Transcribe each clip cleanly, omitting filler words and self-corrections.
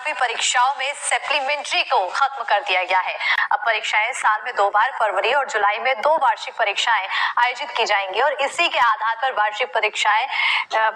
12वीं परीक्षाओं में सप्लीमेंट्री को खत्म कर दिया गया है। अब परीक्षाएं साल में 2 बार फरवरी और जुलाई में 2 वार्षिक परीक्षाएं आयोजित की जाएंगी और इसी के आधार पर वार्षिक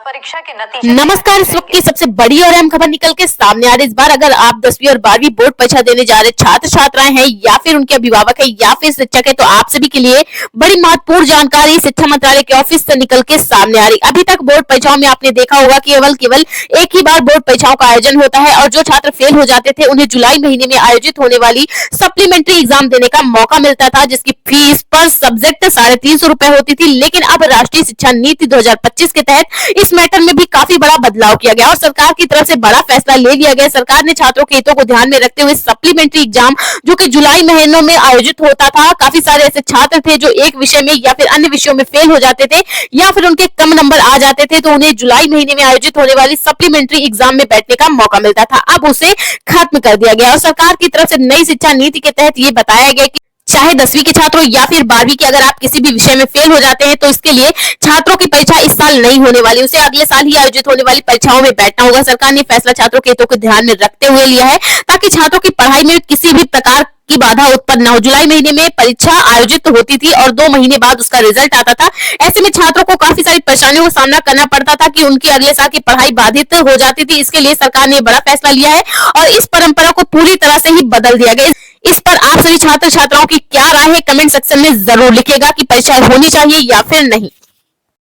परीक्षा के नतीजे। नमस्कार, इस वक्त की सबसे बड़ी और अहम खबर निकल के सामने आ रही। इस बार अगर आप 10वीं और 12वीं बोर्ड परीक्षा देने जा रहे छात्र छात्राएं हैं या फिर उनके अभिभावक है या फिर शिक्षक है, तो आप सभी के लिए बड़ी महत्वपूर्ण जानकारी शिक्षा मंत्रालय के ऑफिस से निकल के सामने आ रही। अभी तक बोर्ड परीक्षाओं में आपने देखा होगा केवल एक ही बार बोर्ड परीक्षाओं का आयोजन होता है और जो छात्र फेल हो जाते थे उन्हें जुलाई महीने में आयोजित होने वाली सप्लीमेंट्री एग्जाम देने का मौका मिलता था, जिसकी फीस पर सब्जेक्ट 350 रुपए होती थी। लेकिन अब राष्ट्रीय शिक्षा नीति 2025 के तहत इस मैटर में भी काफी बड़ा बदलाव किया गया और सरकार की तरफ से बड़ा फैसला ले लिया गया। सरकार ने छात्रों के हितों को ध्यान में रखते हुए सप्लीमेंट्री एग्जाम जो कि जुलाई महीनों में आयोजित होता था, काफी सारे ऐसे छात्र थे जो एक विषय में या फिर अन्य विषयों में फेल हो जाते थे या फिर उनके कम नंबर आ जाते थे, तो उन्हें जुलाई महीने में आयोजित होने वाली सप्लीमेंट्री एग्जाम में बैठने का मौका मिलता था। अब उसे खत्म कर दिया गया और सरकार की तरफ से नई शिक्षा नीति के तहत ये बताया गया कि चाहे 10वीं के छात्र हो या फिर 12वीं के, अगर आप किसी भी विषय में फेल हो जाते हैं तो इसके लिए छात्रों की परीक्षा इस साल नहीं होने वाली, उसे अगले साल ही आयोजित होने वाली परीक्षाओं में बैठना होगा। सरकार ने फैसला छात्रों के हितों को ध्यान में रखते हुए लिया है ताकि छात्रों की पढ़ाई में किसी भी प्रकार की बाधा उत्पन्न न हो। जुलाई महीने में परीक्षा आयोजित होती थी और 2 महीने बाद उसका रिजल्ट आता था। ऐसे में छात्रों को काफी सारी परेशानियों का सामना करना पड़ता था कि उनकी अगले साल की पढ़ाई बाधित हो जाती थी। इसके लिए सरकार ने बड़ा फैसला लिया है और इस परंपरा को पूरी तरह से ही बदल दिया गया। इस पर आप सभी छात्र छात्राओं की क्या राय है, कमेंट सेक्शन में जरूर लिखिएगा कि परीक्षाएं होनी चाहिए या फिर नहीं।